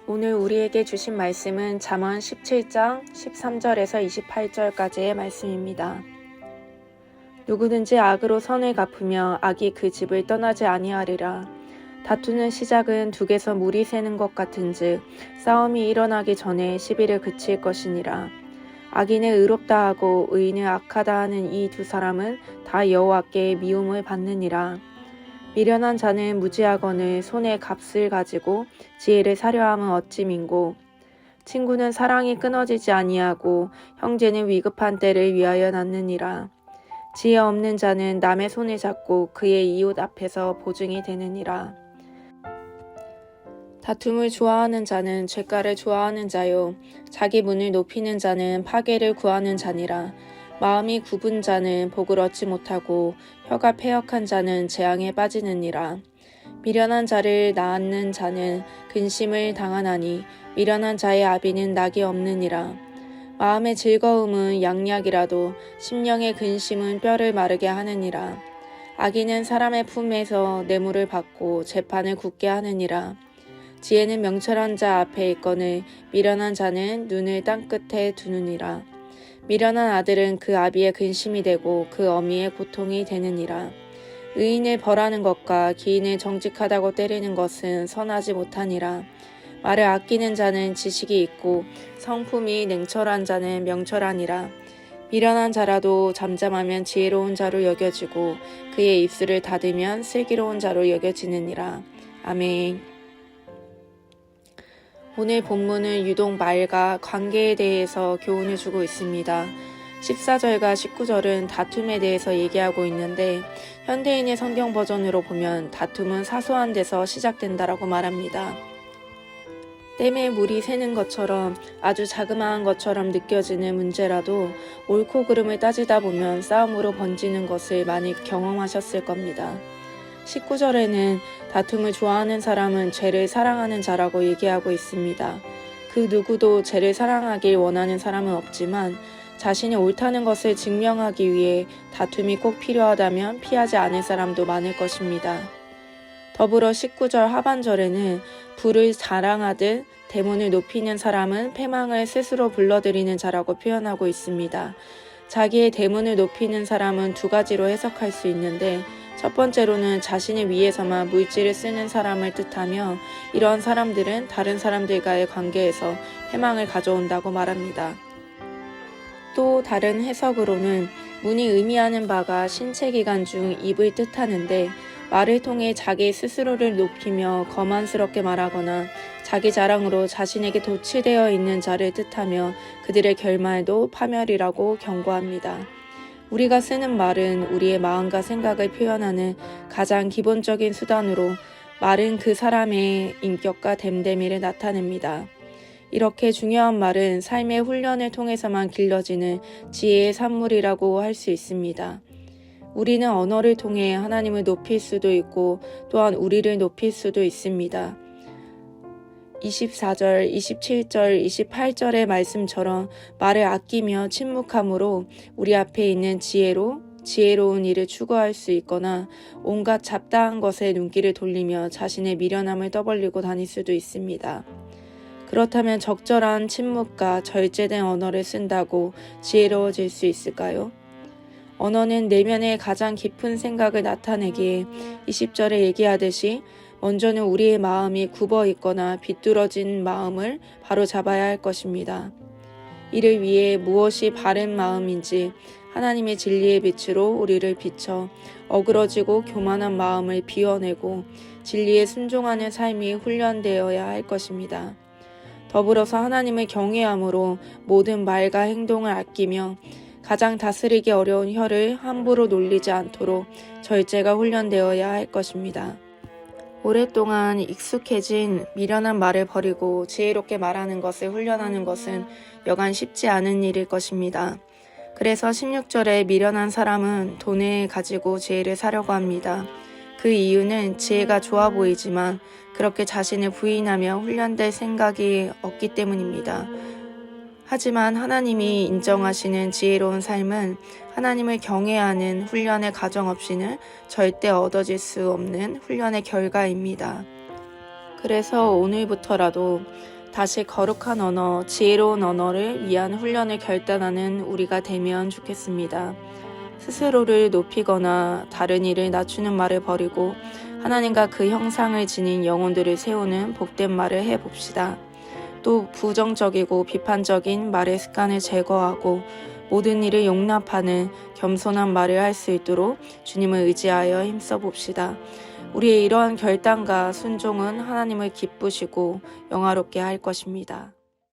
오늘 우리에게 주신 말씀은 잠언 17장 13절에서 28절까지의 말씀입니다. 누구든지 악으로 선을 갚으며 악이 그 집을 떠나지 아니하리라. 다투는 시작은 둑에서 물이 새는 것 같은즉 싸움이 일어나기 전에 시비를 그칠 것이니라. 악인은 의롭다 하고 의인은 악하다 하는 이 두 사람은 다 여호와께 미움을 받느니라. 미련한 자는 무지하거늘 손에 값을 가지고 지혜를 사려함은 어찌 민고. 친구는 사랑이 끊어지지 아니하고 형제는 위급한 때를 위하여 낳느니라. 지혜 없는 자는 남의 손을 잡고 그의 이웃 앞에서 보증이 되느니라. 다툼을 좋아하는 자는 죄가를 좋아하는 자요 자기 문을 높이는 자는 파괴를 구하는 자니라. 마음이 굽은 자는 복을 얻지 못하고 혀가 패역한 자는 재앙에 빠지느니라. 미련한 자를 낳는 자는 근심을 당하나니 미련한 자의 아비는 낙이 없느니라. 마음의 즐거움은 양약이라도 심령의 근심은 뼈를 마르게 하느니라. 악인은 사람의 품에서 뇌물을 받고 재판을 굳게 하느니라. 지혜는 명철한 자 앞에 있거늘 미련한 자는 눈을 땅끝에 두느니라. 미련한 아들은 그 아비의 근심이 되고 그 어미의 고통이 되느니라. 의인을 벌하는 것과 기인을 정직하다고 때리는 것은 선하지 못하니라. 말을 아끼는 자는 지식이 있고 성품이 냉철한 자는 명철하니라. 미련한 자라도 잠잠하면 지혜로운 자로 여겨지고 그의 입술을 닫으면 슬기로운 자로 여겨지느니라. 아멘. 오늘 본문은 유독 말과 관계에 대해서 교훈을 주고 있습니다. 14절과 19절은 다툼에 대해서 얘기하고 있는데 현대인의 성경 버전으로 보면 다툼은 사소한 데서 시작된다라고 말합니다. 댐에 물이 새는 것처럼 아주 자그마한 것처럼 느껴지는 문제라도 옳고 그름을 따지다 보면 싸움으로 번지는 것을 많이 경험하셨을 겁니다. 19절에는 다툼을 좋아하는 사람은 죄를 사랑하는 자라고 얘기하고 있습니다. 그 누구도 죄를 사랑하길 원하는 사람은 없지만 자신이 옳다는 것을 증명하기 위해 다툼이 꼭 필요하다면 피하지 않을 사람도 많을 것입니다. 더불어 19절 하반절에는 부를 자랑하듯 대문을 높이는 사람은 패망을 스스로 불러들이는 자라고 표현하고 있습니다. 자기의 대문을 높이는 사람은 두 가지로 해석할 수 있는데 첫 번째로는 자신을 위해서만 물질을 쓰는 사람을 뜻하며 이러한 사람들은 다른 사람들과의 관계에서 패망을 가져온다고 말합니다. 또 다른 해석으로는 문이 의미하는 바가 신체기관 중 입을 뜻하는데 말을 통해 자기 스스로를 높이며 거만스럽게 말하거나 자기 자랑으로 자신에게 도취되어 있는 자를 뜻하며 그들의 결말도 파멸이라고 경고합니다. 우리가 쓰는 말은 우리의 마음과 생각을 표현하는 가장 기본적인 수단으로 말은 그 사람의 인격과 됨됨이를 나타냅니다. 이렇게 중요한 말은 삶의 훈련을 통해서만 길러지는 지혜의 산물이라고 할 수 있습니다. 우리는 언어를 통해 하나님을 높일 수도 있고 또한 우리를 높일 수도 있습니다. 24절, 27절, 28절의 말씀처럼 말을 아끼며 침묵함으로 우리 앞에 있는 지혜로운 일을 추구할 수 있거나 온갖 잡다한 것에 눈길을 돌리며 자신의 미련함을 떠벌리고 다닐 수도 있습니다. 그렇다면 적절한 침묵과 절제된 언어를 쓴다고 지혜로워질 수 있을까요? 언어는 내면의 가장 깊은 생각을 나타내기에 20절에 얘기하듯이 먼저는 우리의 마음이 굽어 있거나 비뚤어진 마음을 바로 잡아야 할 것입니다. 이를 위해 무엇이 바른 마음인지 하나님의 진리의 빛으로 우리를 비춰 어그러지고 교만한 마음을 비워내고 진리에 순종하는 삶이 훈련되어야 할 것입니다. 더불어서 하나님을 경외함으로 모든 말과 행동을 아끼며 가장 다스리기 어려운 혀를 함부로 놀리지 않도록 절제가 훈련되어야 할 것입니다. 오랫동안 익숙해진 미련한 말을 버리고 지혜롭게 말하는 것을 훈련하는 것은 여간 쉽지 않은 일일 것입니다. 그래서 16절에 미련한 사람은 돈을 가지고 지혜를 사려고 합니다. 그 이유는 지혜가 좋아 보이지만 그렇게 자신을 부인하며 훈련될 생각이 없기 때문입니다. 하지만 하나님이 인정하시는 지혜로운 삶은 하나님을 경외하는 훈련의 과정 없이는 절대 얻어질 수 없는 훈련의 결과입니다. 그래서 오늘부터라도 다시 거룩한 언어, 지혜로운 언어를 위한 훈련을 결단하는 우리가 되면 좋겠습니다. 스스로를 높이거나 다른 이를 낮추는 말을 버리고 하나님과 그 형상을 지닌 영혼들을 세우는 복된 말을 해봅시다. 또 부정적이고 비판적인 말의 습관을 제거하고 모든 일을 용납하는 겸손한 말을 할 수 있도록 주님을 의지하여 힘써 봅시다. 우리의 이러한 결단과 순종은 하나님을 기쁘시고 영화롭게 할 것입니다.